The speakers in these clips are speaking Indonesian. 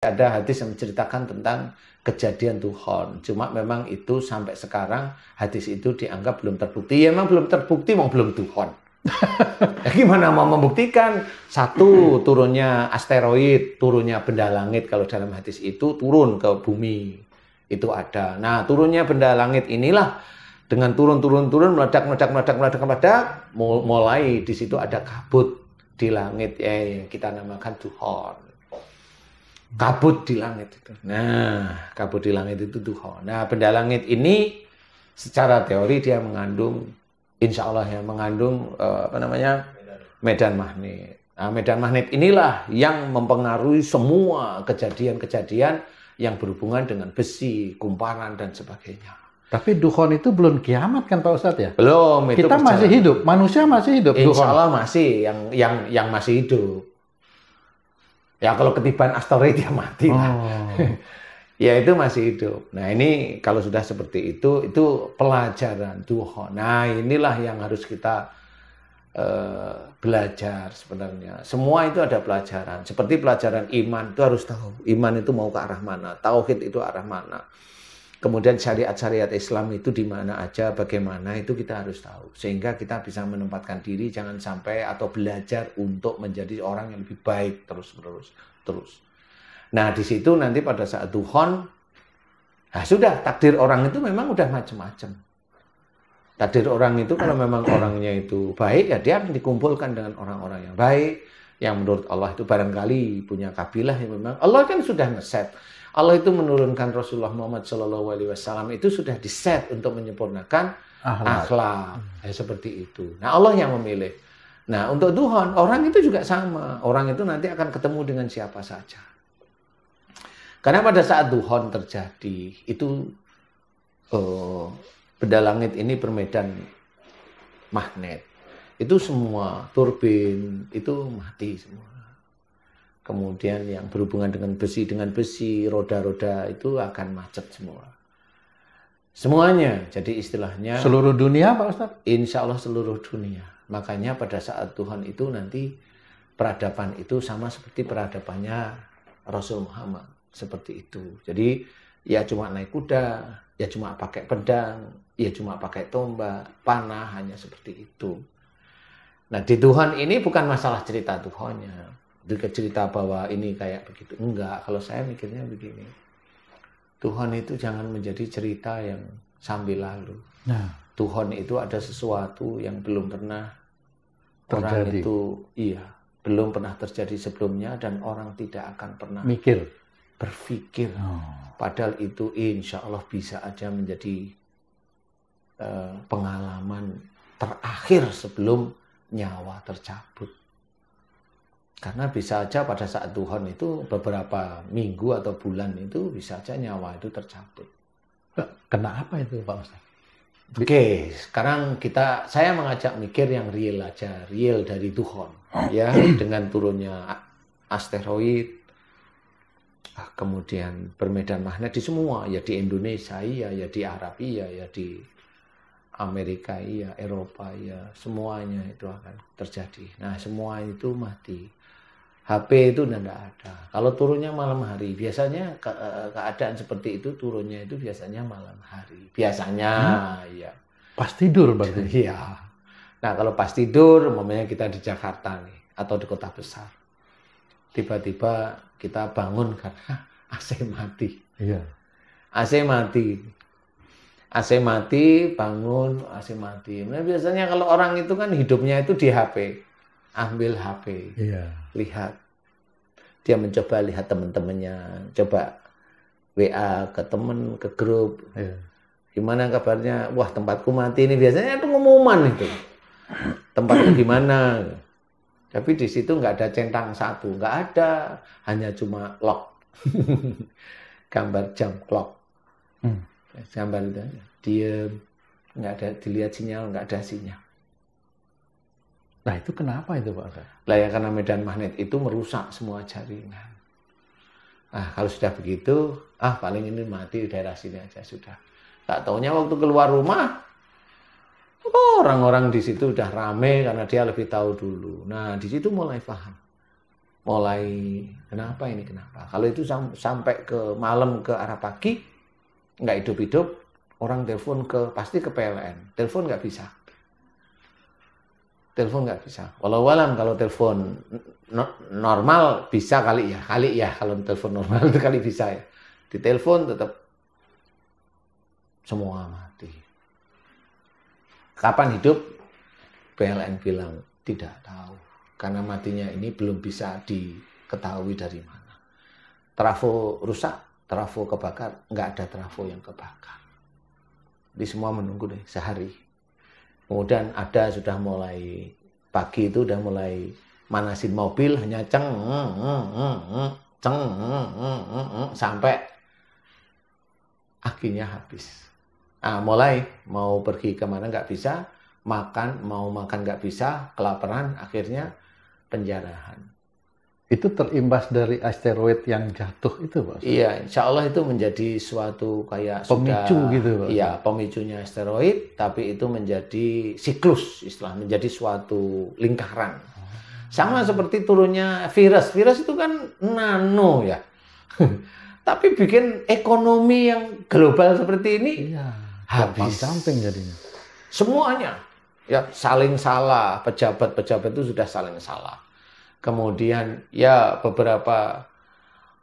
ada hadis yang menceritakan tentang kejadian Tuhon. Cuma memang itu sampai sekarang hadis itu dianggap belum terbukti. Ya memang belum terbukti, mau belum Tuhon. Ya, gimana mau membuktikan? Satu, turunnya asteroid, turunnya benda langit. Kalau dalam hadis itu turun ke bumi. Itu ada. Nah, turunnya benda langit inilah dengan turun, meledak, mulai di situ ada kabut di langit. Yang kita namakan Tuhon. Kabut di langit itu. Nah, kabut di langit itu Tuhon. Nah, benda langit ini secara teori dia mengandung, insya Allah ya, mengandung medan magnet. Nah, medan magnet inilah yang mempengaruhi semua kejadian-kejadian yang berhubungan dengan besi, kumparan dan sebagainya. Tapi Dukhon itu belum kiamat kan Pak Ustadz ya? Belum. Itu kita masih hidup, manusia masih hidup. Insya Allah masih, yang masih hidup. Ya kalau ketiban asteroid ya mati lah. Ya itu masih hidup. Nah ini kalau sudah seperti itu pelajaran Dukhon. Nah inilah yang harus kita belajar sebenarnya. Semua itu ada pelajaran. Seperti pelajaran iman itu harus tahu. Iman itu mau ke arah mana. Tauhid itu arah mana. Kemudian syariat-syariat Islam itu di mana aja, bagaimana itu kita harus tahu. Sehingga kita bisa menempatkan diri jangan sampai atau belajar untuk menjadi orang yang lebih baik terus. Nah di situ nanti pada saat Dukhon, nah sudah takdir orang itu memang udah macam-macam. Takdir orang itu kalau memang orangnya itu baik ya dia akan dikumpulkan dengan orang-orang yang baik, yang menurut Allah itu barangkali punya kabilah yang memang Allah kan sudah ngeset. Allah itu menurunkan Rasulullah Muhammad SAW itu sudah diset untuk menyempurnakan akhlak. Ya, seperti itu. Nah Allah yang memilih. Nah untuk Dukhon, orang itu juga sama. Orang itu nanti akan ketemu dengan siapa saja. Karena pada saat Dukhon terjadi, itu benda langit ini bermedan magnet. Itu semua turbin, itu mati semua. Kemudian yang berhubungan dengan besi, roda-roda itu akan macet semua. Semuanya, jadi istilahnya seluruh dunia Pak Ustadz? Insya Allah seluruh dunia. Makanya pada saat Tuhan itu nanti peradaban itu sama seperti peradabannya Rasul Muhammad. Seperti itu. Jadi ya cuma naik kuda, ya cuma pakai pedang, ya cuma pakai tombak, panah, hanya seperti itu. Nah di Tuhan ini bukan masalah cerita Tuhannya. Cerita bahwa ini kayak begitu. Enggak, kalau saya mikirnya begini. Tuhan itu jangan menjadi cerita yang sambil lalu. Nah, Tuhan itu ada sesuatu yang belum pernah terjadi. Orang itu belum pernah terjadi sebelumnya dan orang tidak akan pernah berpikir. Padahal itu insya Allah bisa aja menjadi pengalaman terakhir sebelum nyawa tercabut. Karena bisa aja pada saat Tuhan itu beberapa minggu atau bulan itu bisa aja nyawa itu tercabut. Kenapa itu Pak Ustadz? Oke, sekarang saya mengajak mikir yang real aja, real dari Tuhan. Ya, dengan turunnya asteroid, kemudian bermedan magnet di semua, ya di Indonesia, ya di Arab, ya di Amerika, Eropa, semuanya itu akan terjadi. Nah, semua itu mati. HP itu tidak ada. Kalau turunnya malam hari, biasanya keadaan seperti itu turunnya itu biasanya malam hari. Biasanya, ya. Pas tidur berarti? Iya. Nah, kalau pas tidur, umpamanya kita di Jakarta nih, atau di kota besar. Tiba-tiba kita bangun karena AC mati. Iya. AC mati, bangun, AC mati. Nah, biasanya kalau orang itu kan hidupnya itu di HP. Ambil HP, lihat. Dia mencoba lihat teman-temannya, coba WA ke teman, ke grup. Gimana kabarnya? Wah, tempatku mati ini. Biasanya itu pengumuman itu. Tempatku gimana? Tapi di situ nggak ada centang satu, nggak ada. Hanya cuma lock. Gambar jam clock. Gambar itu diam, nggak ada dilihat sinyal, nggak ada sinyal. Nah itu kenapa itu Pak? Lah ya karena medan magnet itu merusak semua jaringan. Nah kalau sudah begitu, paling ini mati di daerah sini aja sudah. Tak taunya waktu keluar rumah, orang-orang di situ udah rame karena dia lebih tahu dulu. Nah di situ mulai paham. mulai kenapa ini kenapa. Kalau itu sampai ke malam ke arah pagi nggak hidup-hidup, orang telepon pasti ke PLN. Telepon nggak bisa. Telepon nggak bisa. Walau-walam kalau telepon normal bisa kali ya kalau telepon normal itu kali bisa ya. Di telepon tetap semua mati. Kapan hidup? PLN bilang tidak tahu. Karena matinya ini belum bisa diketahui dari mana. Trafo rusak, trafo kebakar, nggak ada trafo yang kebakar. Jadi semua menunggu deh sehari. Kemudian ada sudah mulai pagi itu udah mulai manasin mobil, hanya sampai akhirnya habis. Nah, mulai mau pergi kemana nggak bisa, mau makan nggak bisa, kelaparan, akhirnya penjarahan. Itu terimbas dari asteroid yang jatuh itu, Pak? Iya, insya Allah itu menjadi suatu kayak pemicu gitu, Pak? Iya, pemicunya asteroid, tapi itu menjadi siklus, menjadi suatu lingkaran. Sama seperti turunnya virus. Virus itu kan nano ya. Tapi bikin ekonomi yang global seperti ini, iya, habis. Samping jadinya. Semuanya ya saling salah, pejabat-pejabat itu sudah saling salah. Kemudian ya beberapa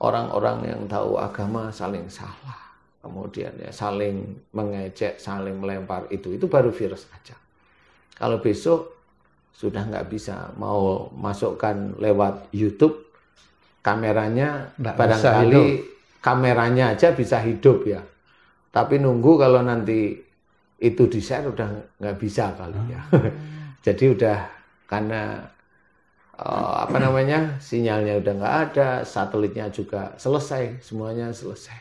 orang-orang yang tahu agama saling salah. Kemudian ya saling mengejek, saling melempar itu baru virus aja. Kalau besok sudah nggak bisa mau masukkan lewat YouTube, kameranya barangkali kameranya aja bisa hidup ya. Tapi nunggu kalau nanti itu di-share udah nggak bisa kali ya. Jadi udah karena sinyalnya udah nggak ada, satelitnya juga selesai, semuanya selesai.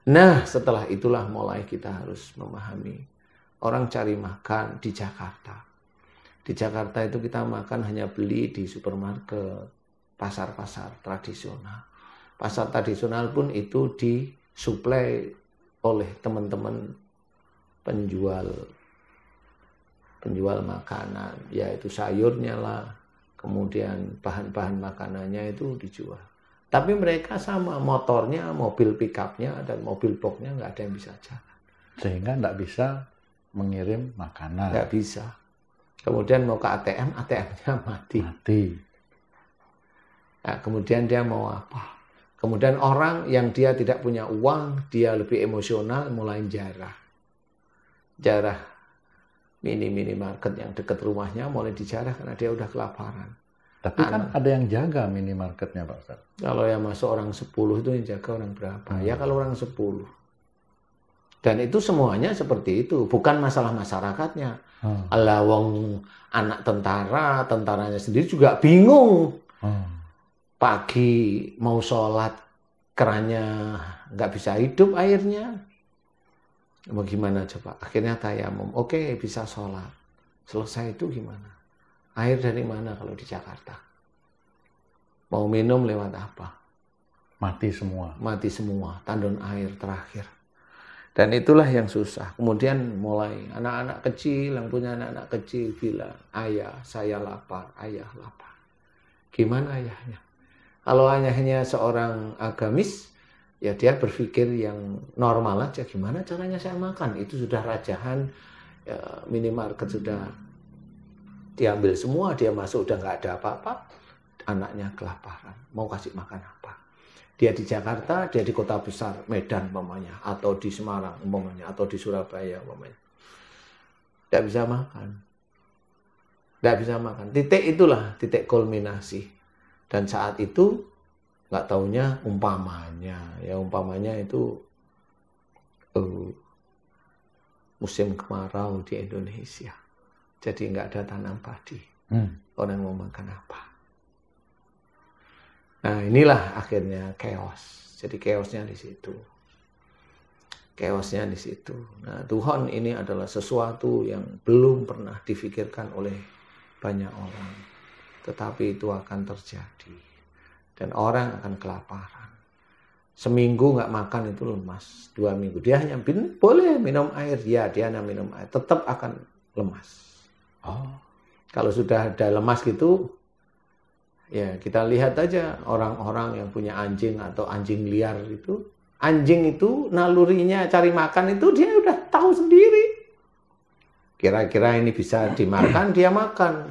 Nah, setelah itulah mulai kita harus memahami. Orang cari makan di Jakarta. Di Jakarta itu kita makan hanya beli di supermarket, pasar-pasar tradisional. Pasar tradisional pun itu disuplai oleh teman-teman penjual makanan, yaitu sayurnya lah, kemudian bahan-bahan makanannya itu dijual. Tapi mereka sama motornya, mobil pickupnya dan mobil boxnya nggak ada yang bisa jalan. Sehingga nggak bisa mengirim makanan. Nggak bisa. Kemudian mau ke ATM, ATM-nya mati. Nah, kemudian dia mau apa? Kemudian orang yang dia tidak punya uang, dia lebih emosional, mulai jarah minimarket yang dekat rumahnya mulai dijarah karena dia udah kelaparan. Tapi kan ada yang jaga minimarketnya, Pak Ustaz. Kalau yang masuk orang 10 itu yang jaga orang berapa? Ya kalau orang 10. Dan itu semuanya seperti itu, bukan masalah masyarakatnya. Alah wong anak tentaranya sendiri juga bingung. Pagi mau sholat, kerannya nggak bisa hidup airnya. Bagaimana coba? Akhirnya tayamum. Oke, bisa sholat. Selesai itu gimana? Air dari mana kalau di Jakarta? Mau minum lewat apa? Mati semua. Mati semua. Tandon air terakhir. Dan itulah yang susah. Kemudian mulai anak-anak kecil, yang punya anak-anak kecil bilang, ayah saya lapar, ayah lapar. Gimana ayahnya? Kalau ayahnya seorang agamis, ya dia berpikir yang normal aja, gimana caranya saya makan? Itu sudah rajahan, ya, minimarket sudah diambil semua, dia masuk udah nggak ada apa-apa, anaknya kelaparan, mau kasih makan apa? Dia di Jakarta, dia di kota besar, Medan umpamanya, atau di Semarang umpamanya, atau di Surabaya umpamanya. Nggak bisa makan. Nggak bisa makan. Titik itulah titik kulminasi. Dan saat itu nggak taunya umpamanya itu musim kemarau di Indonesia. Jadi nggak ada tanam padi. Orang mau makan apa? Nah inilah akhirnya chaos. Jadi chaosnya di situ. Chaosnya di situ. Nah Tuhan ini adalah sesuatu yang belum pernah difikirkan oleh banyak orang. Tetapi itu akan terjadi. Dan orang akan kelaparan. Seminggu nggak makan itu lemas. 2 minggu. Dia hanya boleh minum air. Ya dia hanya minum air. Tetap akan lemas. Kalau sudah ada lemas gitu, Ya, kita lihat aja orang-orang yang punya anjing atau anjing liar itu. Anjing itu nalurinya cari makan itu dia udah tahu sendiri. Kira-kira ini bisa dimakan, dia makan.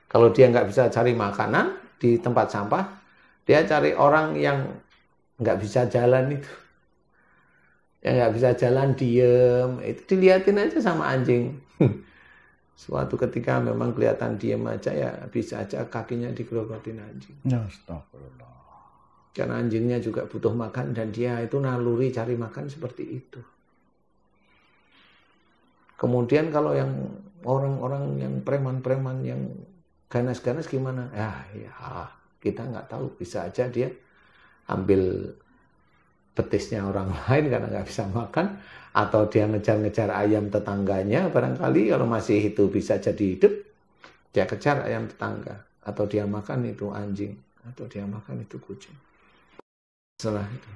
Kalau dia nggak bisa cari makanan di tempat sampah, dia cari orang yang nggak bisa jalan itu. Yang nggak bisa jalan diem, itu dilihatin aja sama anjing. Suatu ketika memang kelihatan diem aja ya bisa aja kakinya digerogotin anjing. Astagfirullah. Karena anjingnya juga butuh makan dan dia itu naluri cari makan seperti itu. Kemudian kalau yang orang-orang yang preman-preman yang ganas-ganas gimana? Ya, kita nggak tahu. Bisa aja dia ambil betisnya orang lain karena nggak bisa makan. Atau dia ngejar-ngejar ayam tetangganya. Barangkali kalau masih itu bisa jadi hidup, dia kejar ayam tetangga. Atau dia makan itu anjing. Atau dia makan itu kucing. Setelah itu.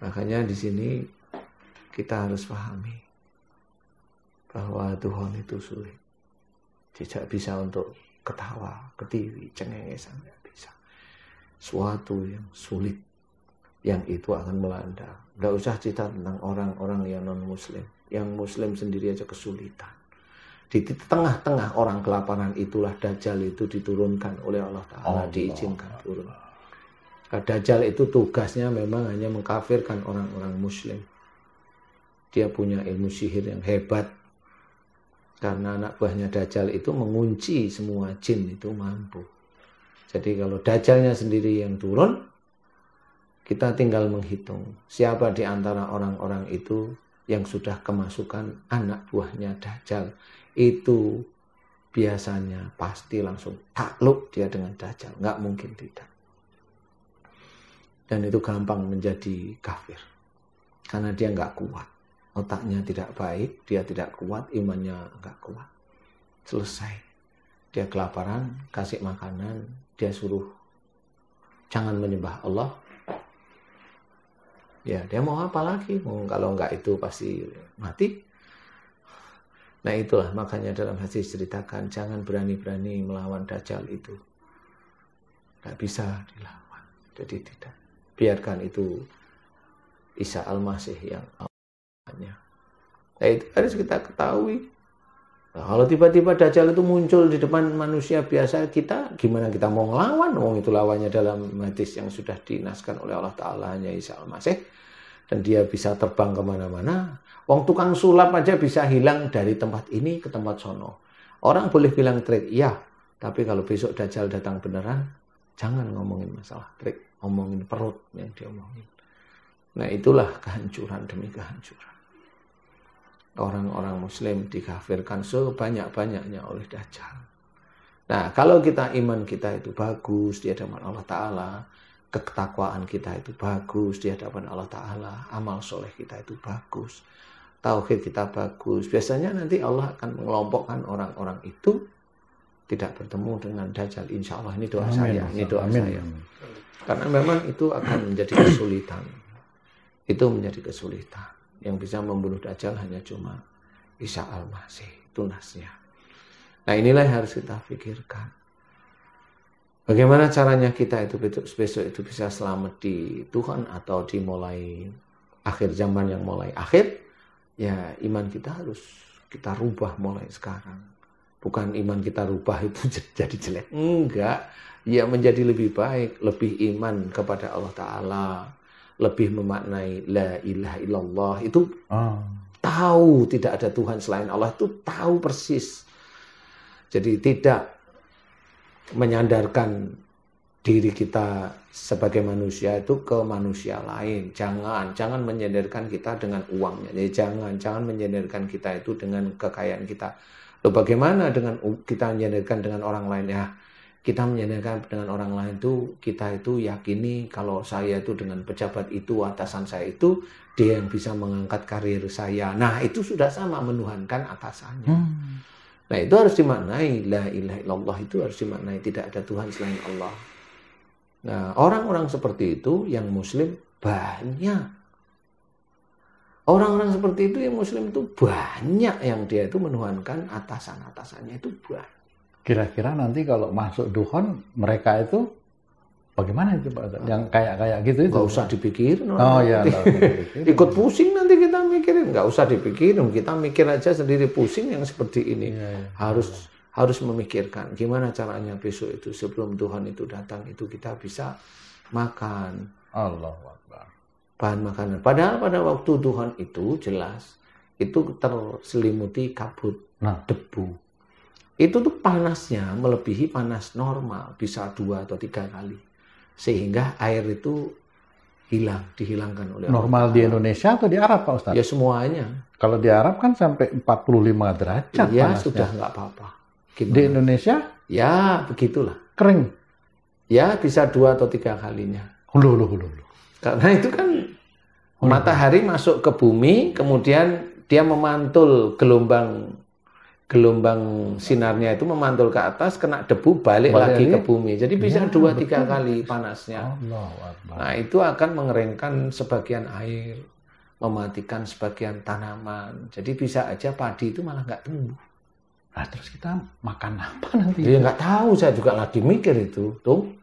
Makanya di sini kita harus pahami bahwa Tuhan itu sulit. Tidak bisa untuk ketawa, ketiwi, cengengesan, tidak bisa. Suatu yang sulit, yang itu akan melanda. Tidak usah cerita tentang orang-orang yang non-muslim. Yang muslim sendiri aja kesulitan. Di tengah-tengah orang kelaparan itulah Dajjal itu diturunkan oleh Allah Ta'ala, diizinkan turun. Dajjal itu tugasnya memang hanya mengkafirkan orang-orang muslim. Dia punya ilmu sihir yang hebat. Karena anak buahnya Dajjal itu mengunci semua jin itu mampu. Jadi kalau Dajjalnya sendiri yang turun, kita tinggal menghitung siapa di antara orang-orang itu yang sudah kemasukan anak buahnya Dajjal. Itu biasanya pasti langsung takluk dia dengan Dajjal. Nggak mungkin tidak. Dan itu gampang menjadi kafir. Karena dia nggak kuat. Otaknya tidak baik, dia tidak kuat, imannya nggak kuat. Selesai. Dia kelaparan, kasih makanan, dia suruh jangan menyembah Allah. Ya, dia mau apa lagi? Kalau nggak itu pasti mati. Nah itulah makanya dalam hadis ceritakan jangan berani-berani melawan Dajjal itu. Nggak bisa dilawan. Jadi tidak. Biarkan itu Isa Al-Masih yang Nah itu harus kita ketahui. Nah, kalau tiba-tiba Dajjal itu muncul di depan manusia biasa kita, gimana kita mau ngelawan? Itu lawannya dalam hadis yang sudah dinaskan oleh Allah Ta'ala hanya Isa Al-Masih. Dan dia bisa terbang kemana-mana. Tukang sulap aja bisa hilang dari tempat ini ke tempat sono. Orang boleh bilang trik, ya. Tapi kalau besok Dajjal datang beneran, jangan ngomongin masalah trik. Ngomongin perut yang diomongin. Nah itulah kehancuran demi kehancuran. Orang-orang muslim dikafirkan sebanyak-banyaknya oleh Dajjal. Nah kalau kita iman kita itu bagus di hadapan Allah Ta'ala, ketakwaan kita itu bagus di hadapan Allah Ta'ala, amal soleh kita itu bagus, tauhid kita bagus, biasanya nanti Allah akan mengelompokkan orang-orang itu tidak bertemu dengan Dajjal. Insya Allah ini doa saya, ini doa saya. Karena memang itu akan menjadi kesulitan. Itu menjadi kesulitan. Yang bisa membunuh Dajjal hanya cuma Isa Al-Masih, tunasnya. Nah inilah yang harus kita pikirkan. Bagaimana caranya kita itu besok itu bisa selamat di Tuhan atau dimulai akhir zaman yang mulai akhir? Ya iman kita harus kita rubah mulai sekarang. Bukan iman kita rubah itu jadi jelek. Enggak. Ya menjadi lebih baik, lebih iman kepada Allah Ta'ala. Lebih memaknai la ilaha illallah itu tahu tidak ada Tuhan selain Allah, itu tahu persis. Jadi tidak menyandarkan diri kita sebagai manusia itu ke manusia lain. Jangan menyandarkan kita dengan uangnya. Jadi jangan menyandarkan kita itu dengan kekayaan kita. Loh, bagaimana dengan kita menyandarkan dengan orang lain? Ya, kita menyandarkan dengan orang lain itu, kita itu yakini kalau saya itu dengan pejabat itu, atasan saya itu, dia yang bisa mengangkat karir saya. Nah, itu sudah sama menuhankan atasannya. Nah, itu harus dimaknai. La ilaha illallah itu harus dimaknai. Tidak ada Tuhan selain Allah. Nah, orang-orang seperti itu yang muslim banyak. Orang-orang seperti itu yang muslim itu banyak yang dia itu menuhankan atasan-atasannya itu banyak. Kira-kira nanti kalau masuk dukhon, mereka itu Bagaimana itu Pak Ustadz? Yang kayak gitu itu? Nggak usah dipikirin. Oh iya. Ikut pusing nanti kita mikirin. Nggak usah dipikirin. Kita mikir aja sendiri, pusing yang seperti ini. Iya. Harus memikirkan gimana caranya besok itu sebelum Tuhan itu datang itu kita bisa makan. Allahu Akbar. Bahan makanan. Padahal pada waktu Tuhan itu jelas itu terselimuti kabut, debu. Itu tuh panasnya melebihi panas normal, bisa 2 atau 3 kali. Sehingga air itu dihilangkan oleh normal Allah. Di Indonesia atau di Arab Pak Ustadz? Ya semuanya. Kalau di Arab kan sampai 45 derajat ya panasnya. Sudah nggak apa-apa. Di Indonesia? Ya begitulah. Kering? Ya bisa 2 atau 3 kalinya. Loh. Karena itu kan matahari masuk ke bumi, kemudian dia memantul gelombang sinarnya itu memantul ke atas, kena debu, balik lagi ke bumi. Jadi bisa 2-3 kali panasnya. Nah itu akan mengeringkan sebagian air, mematikan sebagian tanaman. Jadi bisa aja padi itu malah nggak tumbuh. Nah terus kita makan apa nanti? Ya nggak tahu, saya juga lagi mikir itu. Tuh.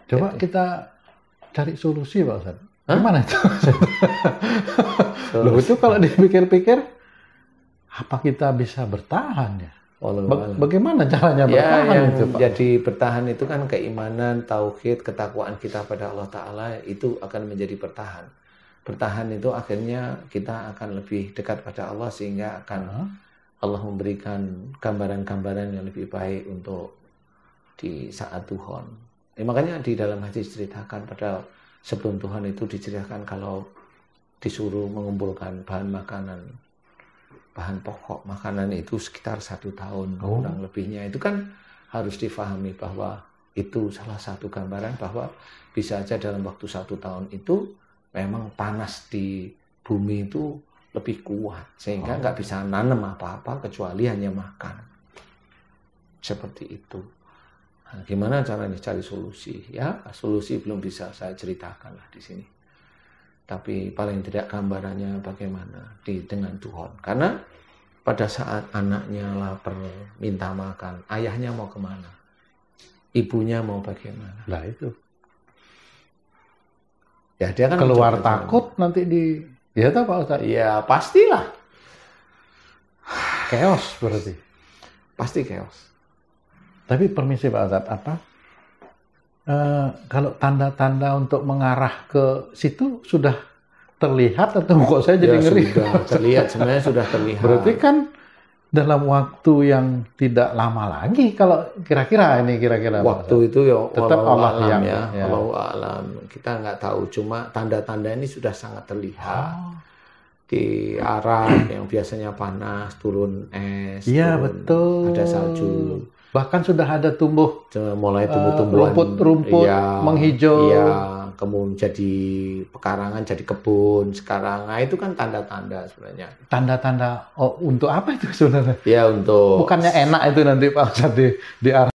Coba kita cari solusi Pak Ustadz. Gimana itu? Loh itu kalau dipikir-pikir, apa kita bisa bertahan ya? Bagaimana caranya bertahan itu Pak? Jadi bertahan itu kan keimanan, tauhid, ketakwaan kita pada Allah Ta'ala itu akan menjadi bertahan. Bertahan itu akhirnya kita akan lebih dekat pada Allah sehingga akan Allah memberikan gambaran-gambaran yang lebih baik untuk di saat Tuhan. Makanya di dalam hadis diceritakan pada sebelum Tuhan itu diceritakan kalau disuruh mengumpulkan bahan makanan, bahan pokok makanan itu sekitar 1 tahun kurang lebihnya. Itu kan harus difahami bahwa itu salah satu gambaran bahwa bisa aja dalam waktu 1 tahun itu memang panas di bumi itu lebih kuat sehingga nggak bisa nanam apa-apa kecuali hanya makan. Seperti itu. Nah, gimana caranya cari solusi? Ya solusi belum bisa saya ceritakan lah di sini. Tapi paling tidak gambarannya bagaimana dengan Tuhan. Karena pada saat anaknya lapar, minta makan, ayahnya mau kemana? Ibunya mau bagaimana? Lah itu. Ya dia kan keluar takut nanti ya tahu Pak Ustadz? Ya pastilah. Chaos berarti. Pasti chaos. Tapi permisi Pak Ustadz, kalau tanda-tanda untuk mengarah ke situ sudah terlihat atau kok saya jadi ngeri? Sudah terlihat, sebenarnya sudah terlihat. Berarti kan dalam waktu yang tidak lama lagi kalau kira-kira waktu itu ya tetap Allah yang Allah alam. Kita nggak tahu, cuma tanda-tanda ini sudah sangat terlihat. Di Arab yang biasanya panas, turun es, iya betul, ada salju. Bahkan sudah ada mulai tumbuh-tumbuhan rumput menghijau. Iya, kemudian jadi pekarangan, jadi kebun sekarang. Nah, itu kan tanda-tanda sebenarnya. Tanda-tanda untuk apa itu sebenarnya? Ya untuk bukannya enak itu nanti Pak Ustadz di